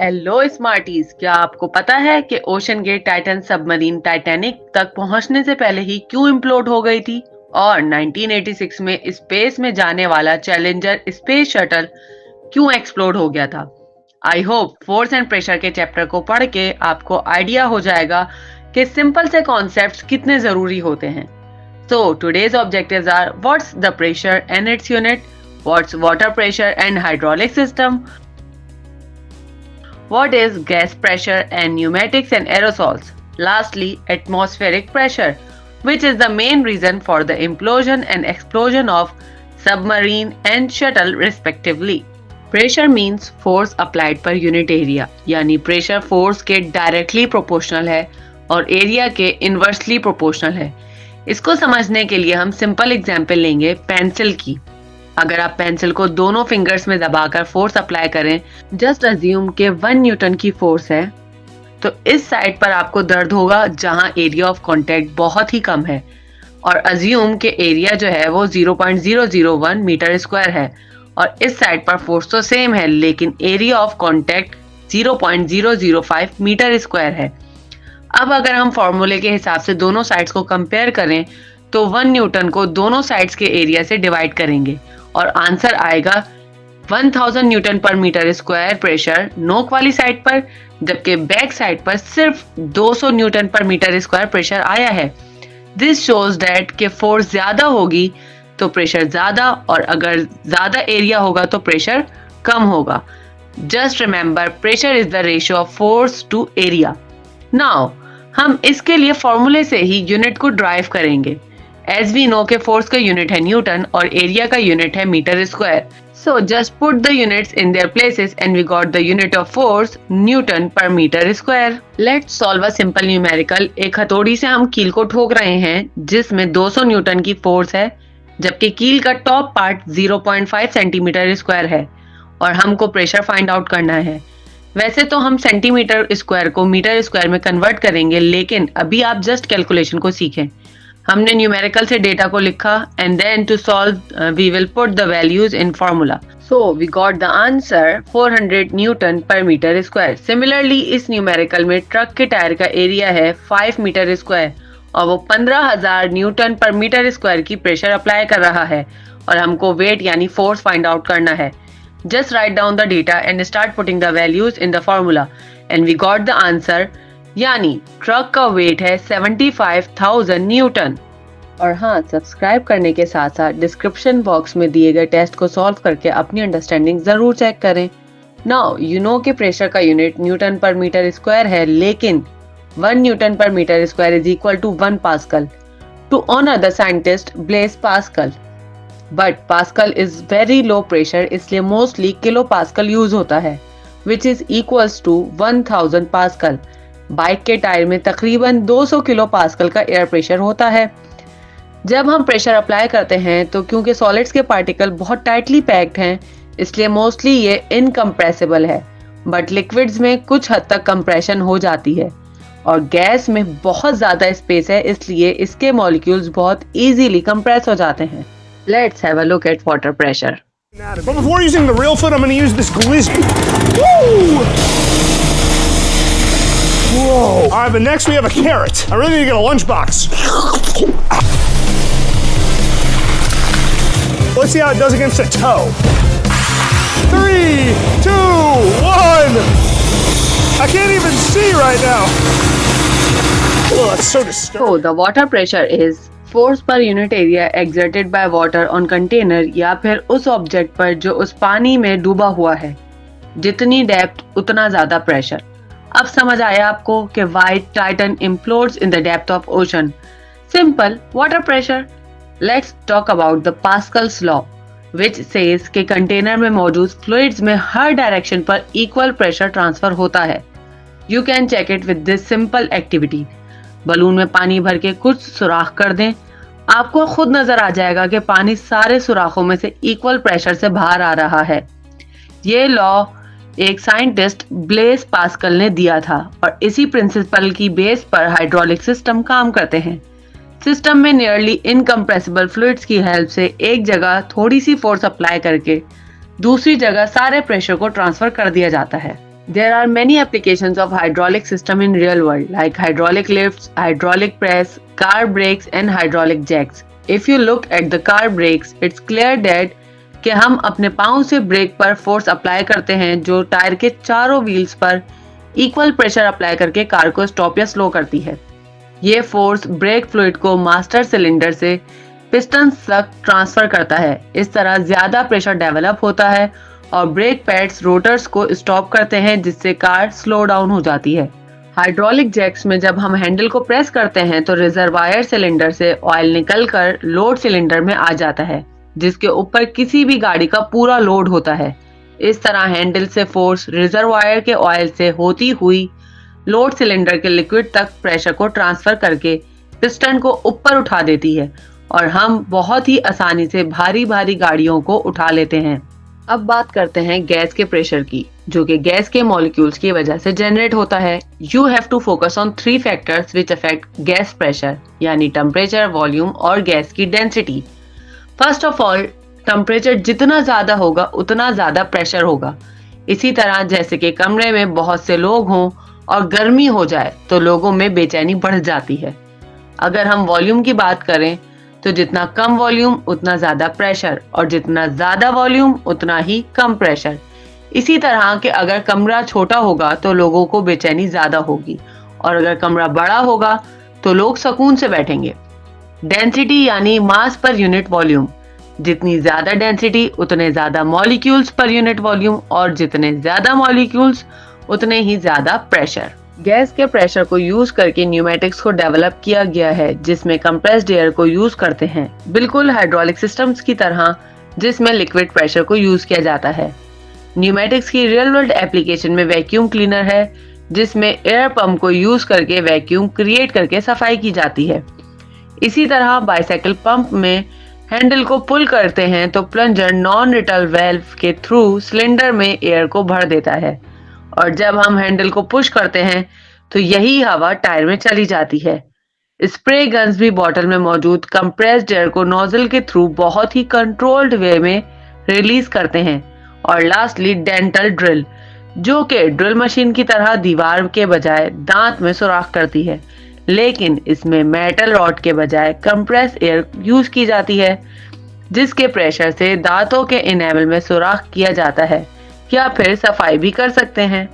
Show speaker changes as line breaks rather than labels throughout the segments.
Hello Smarties, क्या आपको पता है कि OceanGate Titan submarine Titanic तक पहुंचने से पहले ही क्यों इम्प्लोड हो गई थी? और 1986 में स्पेस में जाने वाला चैलेंजर स्पेस शटल क्यों एक्सप्लोड हो गया था? I hope force and pressure के चैप्टर को पढ़ के आपको आइडिया हो जाएगा कि सिंपल से कॉन्सेप्ट्स कितने जरूरी होते हैं। So today's objectives are: what's the pressure and its unit, what's water pressure and hydraulic system, what is gas pressure and pneumatics and aerosols. Lastly, atmospheric pressure, which is the main reason for the implosion and explosion of submarine and shuttle respectively. Pressure means force applied per unit area, यानी pressure force के directly proportional है और area के inversely proportional है। इसको समझने के लिए हम simple example लेंगे पेंसिल की। अगर आप पेंसिल को दोनों फिंगर्स में दबाकर फोर्स अप्लाई करें, जस्ट अज्यूम के 1 न्यूटन की फोर्स है, तो इस साइड पर आपको दर्द होगा जहां एरिया ऑफ कांटेक्ट बहुत ही कम है, और अज्यूम के एरिया जो है वो 0.001 मीटर स्क्वायर है, और इस साइड पर फोर्स तो सेम है लेकिन area of contact 0.005 metre square है। अब अगर हम फॉर्मूले के हिसाब से दोनों साइड्स को कंपेयर करें तो 1 न्यूटन को दोनों साइड्स के एरिया से डिवाइड करेंगे और आंसर आएगा 1000 न्यूटन पर मीटर स्क्वायर प्रेशर नोक वाली साइड पर, जबकि बैक साइड पर सिर्फ 200 न्यूटन पर मीटर स्क्वायर प्रेशर आया है। दिस शोज दैट कि फोर्स ज्यादा होगी तो प्रेशर ज्यादा, और अगर ज्यादा एरिया होगा तो प्रेशर कम होगा। Just remember, pressure is the ratio of force to area. Now हम इसके लिए फॉर्मूले से ही यूनिट को ड्राइव करेंगे। एज वी नो के फोर्स का यूनिट है न्यूटन और एरिया का यूनिट है metre square. So just put the units in their places and we got the unit of force newton पर metre square. Let's solve a simple numerical. एक हथौड़ी से हम कील को ठोक रहे हैं जिसमें 200 न्यूटन की फोर्स है, जबकि कील का टॉप पार्ट 0.5 सेंटीमीटर स्क्वायर है और हमको प्रेशर फाइंड आउट करना है। वैसे तो हम सेंटीमीटर स्क्वायर को मीटर स्क्वायर में कन्वर्ट करेंगे, लेकिन अभी आप जस्ट कैलकुलेशन को सीखें। हमने न्यूमेरिकल से डेटा को लिखा and then to solve we will put the values in formula. So we got the answer 400 newton पर मीटर स्क्वायर। सिमिलरली इस न्यूमेरिकल में ट्रक के टायर का एरिया है 5 मीटर स्क्वायर और वो 15,000 न्यूटन पर मीटर स्क्वायर की प्रेशर अप्लाई कर रहा है और हमको वेट यानी फोर्स फाइंड आउट करना है। Just write down the data and start putting the values in the formula and we got the answer, यानी ट्रक का वेट है 75,000 न्यूटन। और हाँ, सब्सक्राइब करने के साथ साथ डिस्क्रिप्शन बॉक्स में दिए गए टेस्ट को सॉल्व करके अपनी अंडरस्टैंडिंग जरूर चेक करें। नाउ यू नो के प्रेशर का यूनिट न्यूटन पर मीटर स्क्वायर है, लेकिन 1 न्यूटन पर metre square is equal to 1 pascal. To honour the scientist Blaise Pascal, but pascal is very low pressure, इसलिए मोस्टली किलो पास्कल यूज होता है, which is equals to 1000 pascal. Bike के tyre में तकरीबन 200 kilo pascal का air pressure होता है। जब हम प्रेशर अप्लाई करते हैं तो क्योंकि सॉलिड्स के पार्टिकल बहुत टाइटली पैक्ड हैं, इसलिए मोस्टली ये इनकम्प्रेसिबल है, बट लिक्विड्स में कुछ हद तक कंप्रेशन हो जाती है और गैस में बहुत ज्यादा स्पेस है, इसलिए इसके मॉलिक्यूल्स बहुत इजीली कंप्रेस हो जाते हैं। Let's have a look at water pressure.
But before using the real foot, I'm going to use this glizzy. Woo! Whoa! All right, but next we have a carrot. I really need to get a lunchbox. Let's see how it does against a toe. 3, 2, 1. I can't even see right now. Oh, that's so disturbing.
So the water pressure is force per unit area exerted by water on container या फिर उस object पर जो उस पानी में डूबा हुआ है। जितनी डेप्थ उतना ज्यादा प्रेशर। अब समझ आया आपको कि why Titan implodes in the depth of ocean? Simple, water pressure. Let's talk about the Pascal's law, which says कि कंटेनर में मौजूद फ्लूइड्स में हर डायरेक्शन पर इक्वल प्रेशर ट्रांसफर होता है। You can check it with this simple activity. Balloon में पानी भर के कुछ सुराख कर दें, आपको खुद नजर आ जाएगा कि पानी सारे सुराखों में से इक्वल प्रेशर से बाहर आ रहा है। ये लॉ एक साइंटिस्ट ब्लेस पास्कल ने दिया था और इसी प्रिंसिपल की बेस पर हाइड्रोलिक सिस्टम काम करते हैं। सिस्टम में नियरली इनकम्प्रेसिबल फ्लूइड्स की हेल्प से एक जगह थोड़ी सी फोर्स अप्लाई करके दूसरी जगह सारे प्रेशर को ट्रांसफर कर दिया जाता है। There are many applications of hydraulic system in real world like hydraulic lifts, hydraulic press, car brakes and hydraulic jacks. If you look at the car brakes, it's clear that कि हम अपने पाँव से break पर force apply करते हैं जो tyre के चारों व्हील्स पर इक्वल प्रेशर अप्लाई करके कार को स्टॉप या स्लो करती है। ये फोर्स ब्रेक फ्लूइड को मास्टर सिलेंडर से पिस्टन तक ट्रांसफर करता है। इस तरह ज्यादा प्रेशर डेवलप होता है और ब्रेक पैड्स रोटर्स को स्टॉप करते हैं जिससे कार स्लो डाउन हो जाती है। हाइड्रोलिक जैक्स में जब हम हैंडल को प्रेस करते हैं तो रिजर्वायर सिलेंडर से ऑयल निकलकर लोड सिलेंडर में आ जाता है जिसके ऊपर किसी भी गाड़ी का पूरा लोड होता है। इस तरह हैंडल से फोर्स रिजर्वायर के ऑयल से होती हुई लोड सिलेंडर के लिक्विड तक प्रेशर को ट्रांसफर करके पिस्टन को ऊपर उठा देती है और हम बहुत ही आसानी से भारी भारी गाड़ियों को उठा लेते हैं। अब बात करते हैं गैस के प्रेशर की, जो कि गैस के मॉलिक्यूल्स की वजह से जनरेट होता है। You have to focus on 3 factors which affect gas pressure, यानी टेम्परेचर, वॉल्यूम और गैस की density. First of all, temperature जितना ज्यादा होगा उतना ज्यादा प्रेशर होगा। इसी तरह जैसे कि कमरे में बहुत से लोग हों और गर्मी हो जाए तो लोगों में बेचैनी बढ़ जाती है। अगर हम वॉल्यूम की बात करें तो जितना कम वॉल्यूम उतना ज्यादा प्रेशर और जितना ज्यादा वॉल्यूम उतना ही कम प्रेशर। इसी तरह के अगर कमरा छोटा होगा तो लोगों को बेचैनी ज्यादा होगी और अगर कमरा बड़ा होगा तो लोग सुकून से बैठेंगे। डेंसिटी यानी मास पर यूनिट वॉल्यूम, जितनी ज्यादा डेंसिटी उतने ज्यादा मॉलिक्यूल्स पर यूनिट वॉल्यूम और जितने ज्यादा मॉलिक्यूल्स उतने ही ज्यादा प्रेशर। गैस के प्रेशर को यूज करके न्यूमेटिक्स को डेवलप किया गया है जिसमें कंप्रेस्ड एयर को यूज करते हैं, बिल्कुल हाइड्रोलिक सिस्टम्स की तरह जिसमें लिक्विड प्रेशर को यूज किया जाता है। न्यूमेटिक्स की रियल वर्ल्ड एप्लीकेशन में वैक्यूम क्लीनर है जिसमें एयर पंप को यूज करके वैक्यूम क्रिएट करके सफाई की जाती है। इसी तरह बाइसाइकिल पंप में हैंडल को पुल करते हैं तो प्लंजर नॉन रिटल वेल्व के थ्रू सिलेंडर में एयर को भर देता है और जब हम हैंडल को पुश करते हैं तो यही हवा टायर में चली जाती है। स्प्रे गन्स भी बॉटल में मौजूद कंप्रेस्ड एयर को नोजल के थ्रू बहुत ही कंट्रोल्ड वे में रिलीज करते हैं। और लास्टली डेंटल ड्रिल, जो कि ड्रिल मशीन की तरह दीवार के बजाय दांत में सुराख करती है, लेकिन इसमें मेटल रॉड के बजाय कंप्रेस एयर यूज की जाती है जिसके प्रेशर से दांतों के इनेमल में सुराख किया जाता है या फिर सफाई भी कर सकते हैं।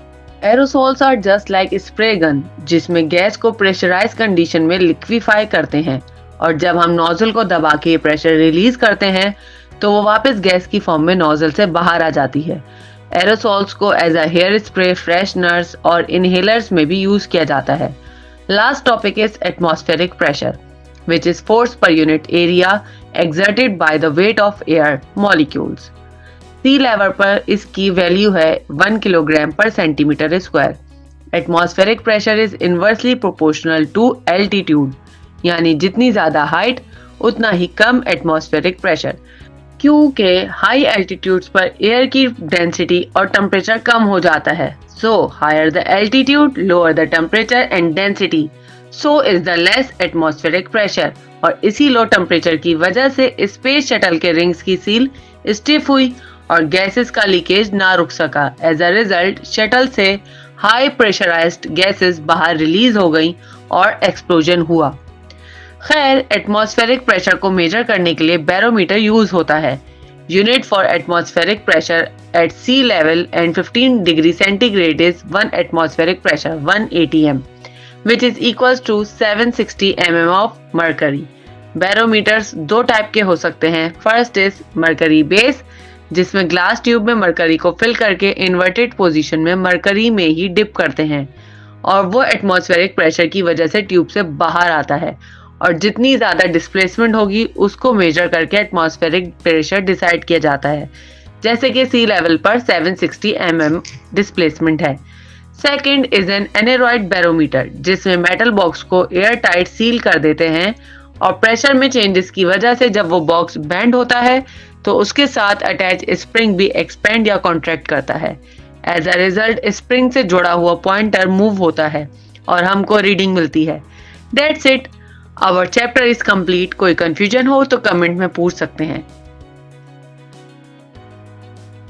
Aerosols are just like spray gun, जिसमें गैस को प्रेशराइज कंडीशन में लिक्विफाई करते हैं और जब हम नोजल को दबा के प्रेशर रिलीज करते हैं तो वो वापस गैस की फॉर्म में नोजल से बाहर आ जाती है। एरोसोल्स को as a hair spray, fresheners और इनहेलर्स में भी यूज किया जाता है। Last topic is atmospheric pressure, which is force per unit area exerted by the weight of air molecules. Sea level पर इसकी वैल्यू है 1 kilogram per centimetre square. Atmospheric pressure is inversely proportional to altitude, यानी जितनी ज्यादा height उतना ही कम atmospheric pressure, क्योंकि हाई एल्टीट्यूड्स पर एयर की डेंसिटी और टेम्परेचर कम हो जाता है। So higher the altitude lower the temperature and density, so is the less atmospheric pressure. और इसी लो टेम्परेचर की वजह से स्पेस शटल के रिंग्स की सील स्टिफ हुई और गैसेस का लीकेज ना रुक सका। एज अ रिजल्ट शटल से हाई प्रेशराइज्ड गैसेस बाहर रिलीज हो गई और एक्सप्लोजन हुआ। खैर, एटमॉस्फेरिक प्रेशर को मेजर करने के लिए बैरोमीटर यूज होता है। Unit for atmospheric pressure at sea level and 15 degree centigrade is 1 atmospheric pressure 1 ATM, which is equals to 760 mm of mercury. Barometers 2 type के हो सकते हैं। फर्स्ट इज मरकरी बेस, जिसमें ग्लास ट्यूब में mercury को fill करके inverted position में mercury में ही डिप करते हैं और वो एटमॉस्फेरिक प्रेशर की वजह से ट्यूब से बाहर आता है और जितनी ज्यादा डिस्प्लेसमेंट होगी उसको मेजर करके एटमॉस्फेरिक प्रेशर डिसाइड किया जाता है, जैसे कि सी लेवल पर 760 mm डिस्प्लेसमेंट है। Second is an aneroid barometer, जिसमें मेटल बॉक्स को एयर टाइट सील कर देते हैं और प्रेशर में चेंजेस की वजह से जब वो बॉक्स बेंड होता है तो उसके साथ अटैच स्प्रिंग भी एक्सपेंड या कॉन्ट्रैक्ट करता है। एज अ रिजल्ट स्प्रिंग से जुड़ा हुआ पॉइंटर मूव होता है और हमको रीडिंग मिलती है। That's it, our chapter is complete. कोई कंफ्यूजन हो तो कमेंट में पूछ सकते हैं।